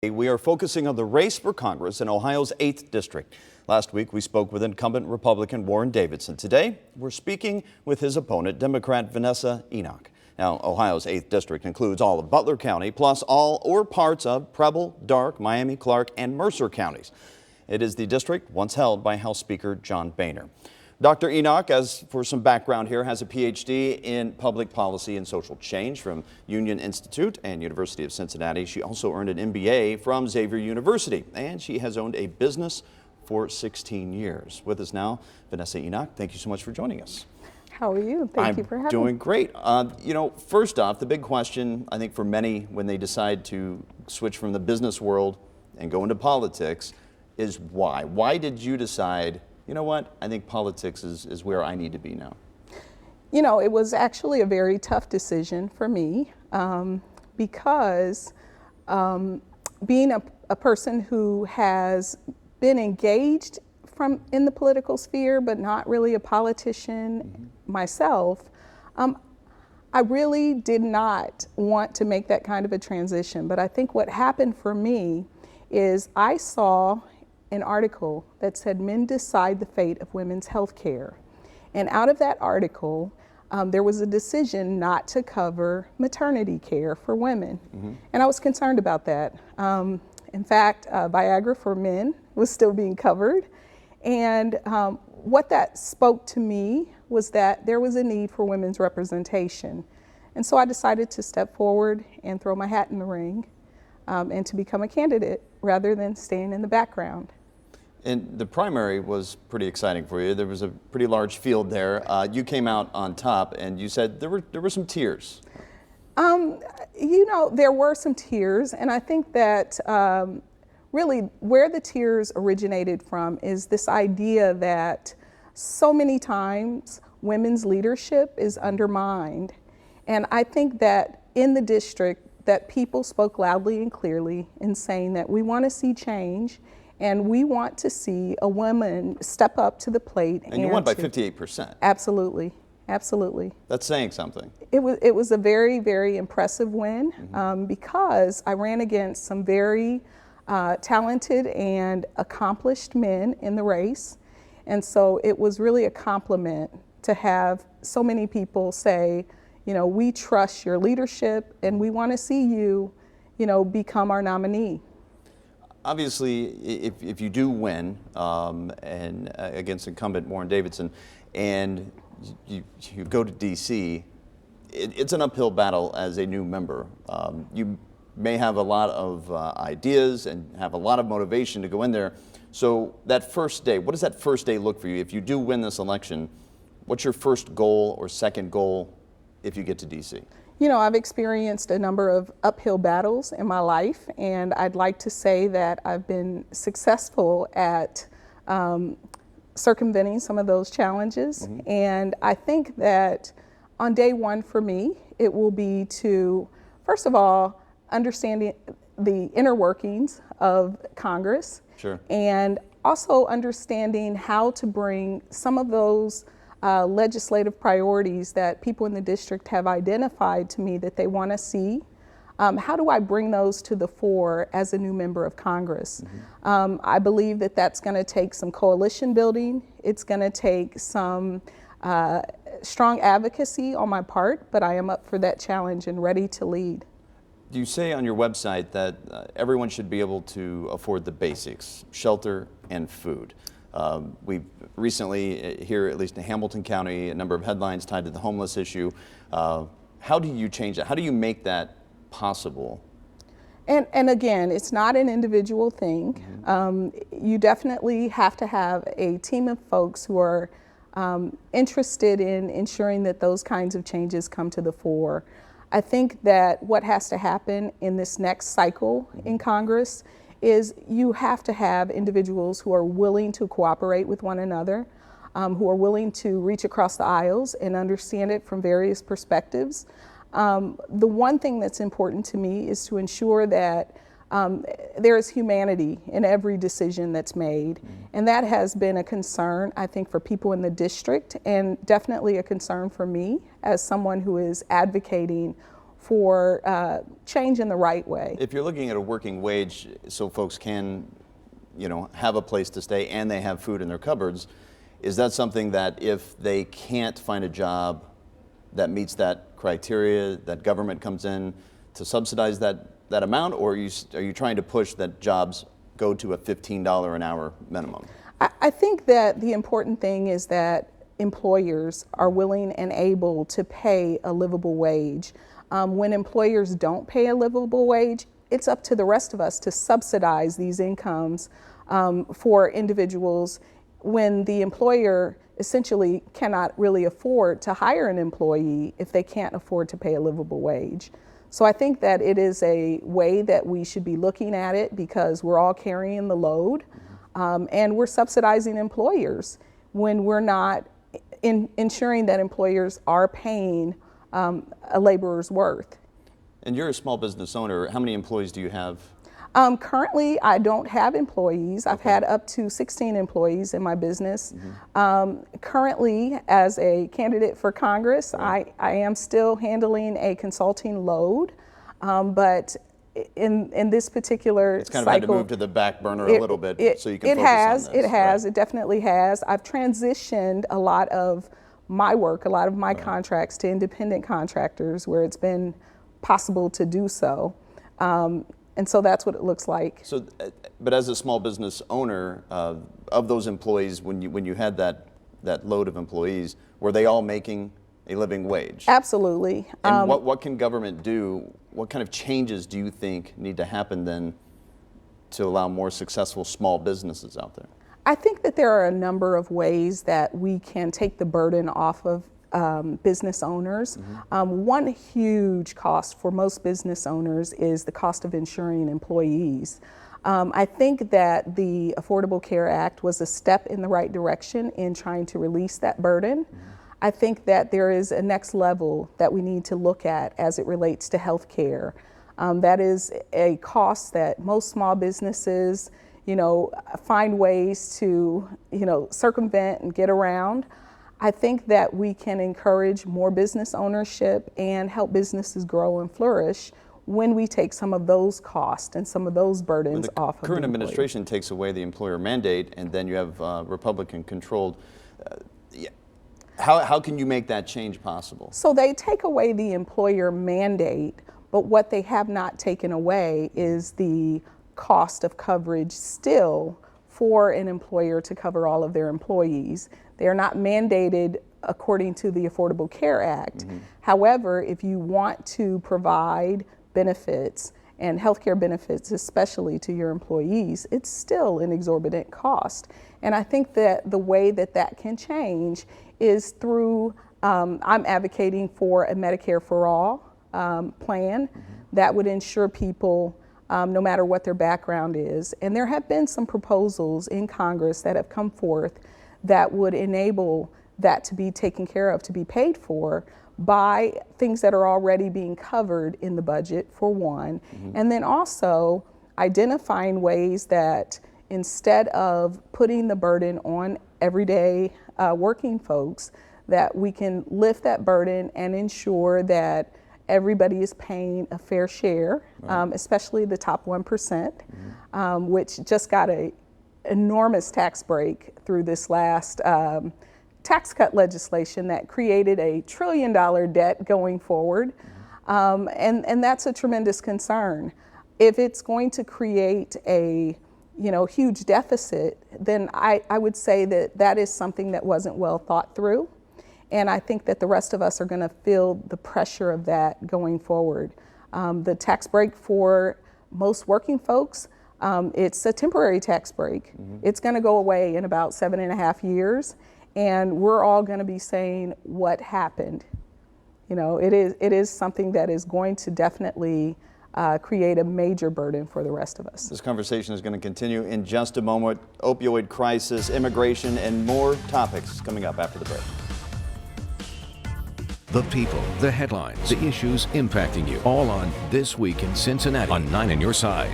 We are focusing on the race for Congress in Ohio's 8th District. Last week, we spoke with incumbent Republican Warren Davidson. Today, we're speaking with his opponent, Democrat Vanessa Enoch. Now, Ohio's 8th District includes all of Butler County, plus all or parts of Preble, Darke, Miami, Clark, and Mercer counties. It is the district once held by House Speaker John Boehner. Dr. Enoch, as for some background here, has a Ph.D. in public policy and social change from Union Institute and University of Cincinnati. She also earned an MBA from Xavier University, and she has owned a business for 16 years. With us now, Vanessa Enoch. Thank you so much for joining us. How are you? Thank you for having me. I'm doing great. First off, the big question, I think for many when they decide to switch from the business world and go into politics is why? Why did you decide, you know what, I think politics is where I need to be now? You know, it was actually a very tough decision for me because being a person who has been engaged in the political sphere, but not really a politician myself, I really did not want to make that kind of a transition. But I think what happened for me is I saw an article that said men decide the fate of women's health care. And out of that article, there was a decision not to cover maternity care for women. And I was concerned about that. In fact, Viagra for men was still being covered. And what that spoke to me was that there was a need for women's representation. And so I decided to step forward and throw my hat in the ring and to become a candidate rather than staying in the background. And the primary was pretty exciting for you. There was a pretty large field there. You came out on top, and you said there were some tears. You know, there were some tears, and I think that really where the tears originated from is this idea that so many times women's leadership is undermined. And I think that in the district that people spoke loudly and clearly in saying that we want to see change. And we want to see a woman step up to the plate. And you won by 58%. Absolutely, absolutely. That's saying something. It was a very, very impressive win because I ran against some very talented and accomplished men in the race. And so it was really a compliment to have so many people say, you know, we trust your leadership and we want to see you, you know, become our nominee. Obviously, if you do win and against incumbent Warren Davidson, and you go to D.C., it's an uphill battle as a new member. You may have a lot of ideas and have a lot of motivation to go in there. So that first day, what does that first day look for you? If you do win this election, what's your first goal or second goal if you get to D.C.? You know, I've experienced a number of uphill battles in my life, and I'd like to say that I've been successful at circumventing some of those challenges. And I think that on day one for me, it will be to, first of all, understanding the inner workings of Congress. And also understanding how to bring some of those legislative priorities that people in the district have identified to me that they want to see. How do I bring those to the fore as a new member of Congress? I believe that that's going to take some coalition building. It's going to take some strong advocacy on my part, but I am up for that challenge and ready to lead. You say on your website that everyone should be able to afford the basics, shelter and food. We've recently, here at least in Hamilton County, a number of headlines tied to the homeless issue. How do you change that? How do you make that possible? And again, it's not an individual thing. You definitely have to have a team of folks who are interested in ensuring that those kinds of changes come to the fore. I think that what has to happen in this next cycle in Congress is you have to have individuals who are willing to cooperate with one another, who are willing to reach across the aisles and understand it from various perspectives. The one thing that's important to me is to ensure that there is humanity in every decision that's made. And that has been a concern, I think, for people in the district, and definitely a concern for me as someone who is advocating for change in the right way. If you're looking at a working wage so folks can, have a place to stay and they have food in their cupboards, is that something that if they can't find a job that meets that criteria, that government comes in to subsidize that amount, or are you trying to push that jobs go to a $15 an hour minimum? I think that the important thing is that employers are willing and able to pay a livable wage. When employers don't pay a livable wage, it's up to the rest of us to subsidize these incomes for individuals when the employer essentially cannot really afford to hire an employee if they can't afford to pay a livable wage. So I think that it is a way that we should be looking at it, because we're all carrying the load, and we're subsidizing employers when we're not ensuring that employers are paying a laborer's worth. And you're a small business owner. How many employees do you have? Currently, I don't have employees. I've had up to 16 employees in my business. Currently, as a candidate for Congress, I am still handling a consulting load, but in this particular It's kind of cycle, had to move to the back burner a little bit so you can focus on this. It has. Right. It definitely has. I've transitioned a lot of my work, a lot of my contracts to independent contractors where it's been possible to do so. And so that's what it looks like. So, but as a small business owner, of those employees, when you had that load of employees, were they all making a living wage? Absolutely. And what can government do? What kind of changes do you think need to happen then to allow more successful small businesses out there? I think that there are a number of ways that we can take the burden off of business owners. One huge cost for most business owners is the cost of insuring employees. I think that the Affordable Care Act was a step in the right direction in trying to release that burden. I think that there is a next level that we need to look at as it relates to health care. That is a cost that most small businesses, find ways to, circumvent and get around. I think that we can encourage more business ownership and help businesses grow and flourish when we take some of those costs and some of those burdens off of the current employee. administration takes away the employer mandate, and then you have Republican-controlled. How can you make that change possible? So they take away the employer mandate, but what they have not taken away is the cost of coverage still for an employer to cover all of their employees. They are not mandated according to the Affordable Care Act. However, if you want to provide benefits and healthcare benefits, especially to your employees, it's still an exorbitant cost. And I think that the way that that can change is through, I'm advocating for a Medicare for All plan that would ensure people, no matter what their background is. And there have been some proposals in Congress that have come forth that would enable that to be taken care of, to be paid for by things that are already being covered in the budget, for one. And then also identifying ways that instead of putting the burden on everyday working folks, that we can lift that burden and ensure that everybody is paying a fair share, especially the top 1%, which just got an enormous tax break through this last tax cut legislation that created $1 trillion debt going forward. And that's a tremendous concern. If it's going to create a huge deficit, then I would say that that is something that wasn't well thought through. And I think that the rest of us are going to feel the pressure of that going forward. The tax break for most working folks, it's a temporary tax break. It's going to go away in about 7.5 years. And we're all going to be saying what happened. It is something that is going to definitely create a major burden for the rest of us. This conversation is going to continue in just a moment. Opioid crisis, immigration, and more topics coming up after the break. The people, the headlines, the issues impacting you, all on This Week in Cincinnati on 9 on Your Side.